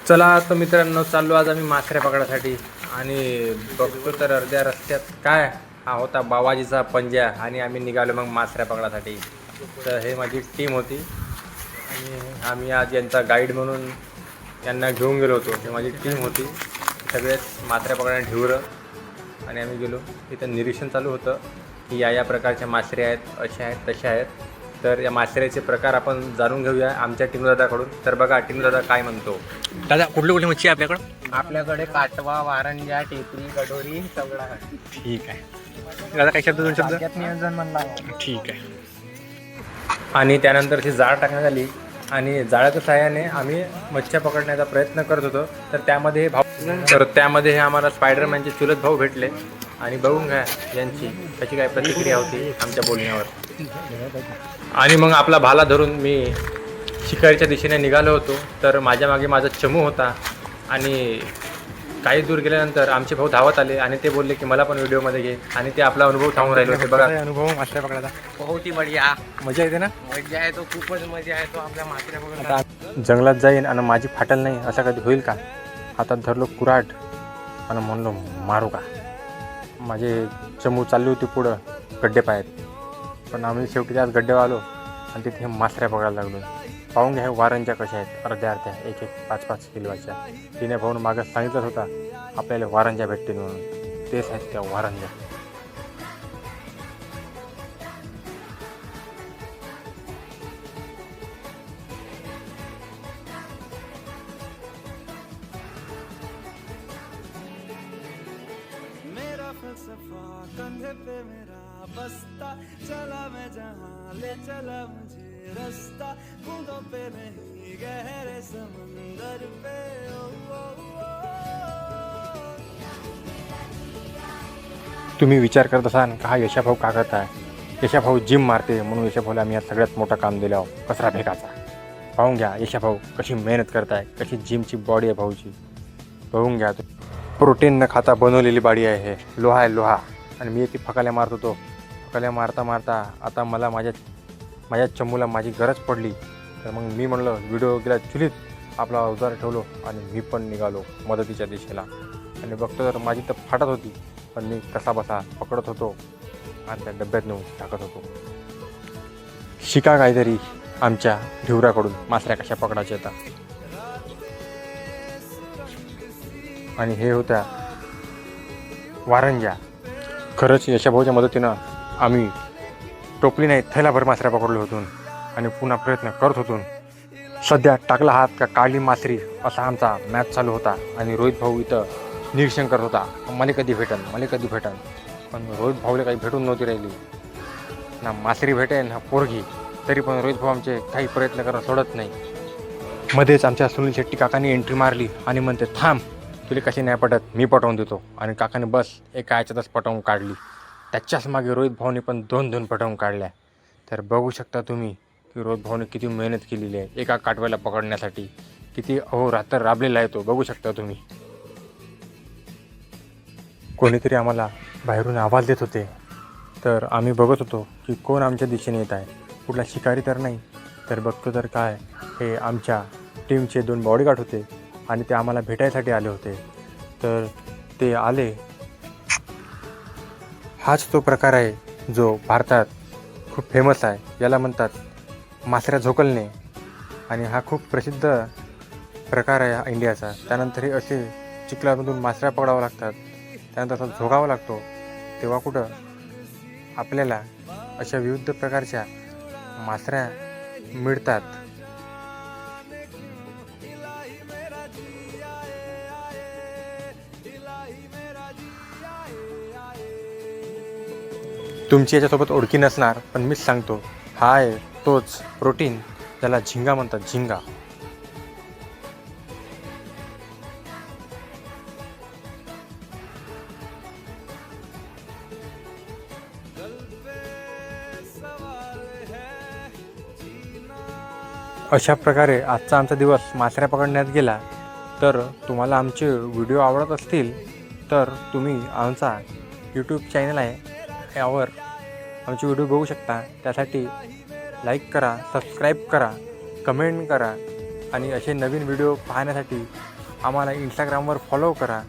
चला तर मित्रांनो, चाललो आज आम्ही मासऱ्या पकडासाठी. आणि बघतो तर अर्ध्या रस्त्यात काय हा होता बावाजीचा पंजा, आणि आम्ही निघालो मग मासऱ्या पकडासाठी. तर हे माझी टीम होती आणि आम्ही आज यांचा गाईड म्हणून यांना घेऊन गेलो होतो. हे माझी टीम होती, सगळेच मासऱ्या पकडायला ढिवरं. आणि आम्ही गेलो, इथं निरीक्षण चालू होतं की या प्रकारच्या मासऱ्या आहेत, अशा आहेत तशा आहेत. तर या मासऱ्याचे प्रकार आपण जाणून घेऊया आमच्या टीमदादाकडून. तर बघा टीमदादा काय म्हणतो. दादा कुठली कुठली मच्छी आहे आपल्याकडं? आपल्याकडे काटवा, वारंजा, टेकडी, कटोरी सगळं आहे. ठीक आहे दादा, काही शब्द दोन शब्द? त्यात नियोजन म्हणला. ठीक आहे. आणि त्यानंतर ती जाळ टाकण्यात आली आणि जाळ्याच्या सहाय्याने आम्ही मच्छ्या पकडण्याचा प्रयत्न करत होतो. तर त्यामध्ये हे आम्हाला स्पायडरमॅनचे चुलत भाऊ भेटले. आणि बघून घ्या यांची कशी काय प्रतिक्रिया होती आमच्या बोलण्यावर. आणि मग आपला भाला धरून मी शिकारीच्या दिशेने निघालो होतो. तर माझ्या मागे माझा चमू होता. आणि काही दूर गेल्यानंतर आमचे भाऊ धावत आले आणि ते बोलले की मला पण व्हिडिओमध्ये घे. आणि ते आपला अनुभव सांगून राहिले होते. बघा अनुभव मासऱ्या पकडायचा बहुत ही बढिया मजा येते ना. मजा आहे, तो खूपच मजा आहे तो आपल्या मासऱ्या बघून. आता जंगलात जाईन आणि माझी फाटल नाही असं कधी होईल का. हातात धरलो कुऱ्हाड आणि म्हणलो मारू का. माझे चमू चालली होती पुढं गड्डे पायात, पण आम्ही शेवटी त्याच गड्ड्यावर आलो आणि तिथे मासऱ्या पकडायला लागलो. पाहून घ्या वारंजा कशा आहेत, अर्ध्या अर्ध्या, एक एक 5-5 किलोच्या. तिने भाऊन मागं सांगितलंच होता आपल्याला वारंजा भेटतील म्हणून. तेच आहेत त्या वारंजा. मेरा फलसफा कंधे पे मेरा बस्ता, चला मैं जहाँ ले चला मुझे रास्ता, बूंदों पे नहीं गहरे समंदर पे। ओ, ओ, ओ, तुम्ही विचार करत असाल का हा यशाभाऊ का करत आहे. यशाभाऊ जिम मारते म्हणून यशाभाऊला आम्ही आज सगळ्यात मोठं काम दिलं कचरा फेकाचा. पाहून घ्या यशाभाऊ कशी मेहनत करत आहे, कशी जिमची बॉडी आहे भाऊची. बघून घ्या, प्रोटीन न खाता बनवलेली बॉडी आहे. हे लोहा आहे, लोहा. आणि मी ती फकाल्या मारत होतो. फकाल्या मारता मारता आता मला माझ्या चमूला माझी गरज पडली. तर मग मी म्हणलं व्हिडिओ गेला चुलीत, आपला अवजार ठेवलो आणि मी पण निघालो मदतीच्या दिशेला. आणि बघतो तर माझी तर फाटत होती, पण मी कसा बसा पकडत होतो आणि त्या डब्यात नेऊन टाकत होतो. शिका काहीतरी आमच्या ढिवराकडून मासऱ्या कशा पकडायच्या येतात. आणि हे होत्या वारंजा. खरंच यशाभाऊच्या मदतीनं आम्ही टोपली नाही थैलाभर मासऱ्या पकडलो होतो आणि पुन्हा प्रयत्न करत होतो. सध्या टाकला हात का काढली मासरी असा आमचा मॅच चालू होता. आणि रोहित भाऊ इथं निरीक्षण करत होता, मला कधी भेटन. पण रोहित भाऊला काही भेटून नव्हती राहिली ना. मासरी भेटेन ना पोरगी, तरी पण रोहित भाऊ आमचे काही प्रयत्न करणं सोडत नाही. मध्येच आमच्या सुनील शेट्टी काकांनी एंट्री मारली आणि म्हणते थांब, तुला कशी नाही पटत, मी पटवून देतो. आणि काकाने बस एका ह्याच्यातच पटवून काढली. त्याच्याच मागे रोहित भाऊने पण 2 पटवून काढल्या. तर बघू शकता तुम्ही की रोहित भाऊने किती मेहनत केलेली आहे एका काटव्याला पकडण्यासाठी. किती अहोरात्र राबलेला आहे तो, बघू शकता तुम्ही. कोणीतरी आम्हाला बाहेरून आवाज देत होते. तर आम्ही बघत होतो की कोण आमच्या दिशेने येत आहे. कुठला शिकारी तर नाही. तर बघतो तर काय, हे आमच्या टीमचे 2 बॉडीगार्ड होते आणि ते आम्हाला भेटायसाठी आले होते. तर ते आले. हाच तो प्रकार आहे जो भारतात खूप फेमस आहे. याला म्हणतात मासऱ्या झोकलणे. आणि हा खूप प्रसिद्ध प्रकार आहे इंडियाचा. त्यानंतर हे असे चिखलामधून मासऱ्या पकडावं लागतात, त्यानंतर असं झोकावं लागतो. तेव्हा कुठं आपल्याला अशा विविध प्रकारच्या मासऱ्या मिळतात. तुमची याच्यासोबत ओळखी नसणार, पण मीच सांगतो, हा आहे तोच प्रोटीन ज्याला झिंगा म्हणतात, झिंगा. अशा प्रकारे आजचा आमचा दिवस मासऱ्या पकडण्यात गेला. तर तुम्हाला आमचे व्हिडिओ आवडत असतील तर तुम्ही आमचा यूट्यूब चॅनल आहे, यावर आमचे व्हिडिओ बघू शकता. त्यासाठी लाईक करा, सबस्क्राईब करा, कमेंट करा आणि असे नवीन व्हिडिओ पाहण्यासाठी आम्हाला इंस्टाग्रामवर फॉलो करा.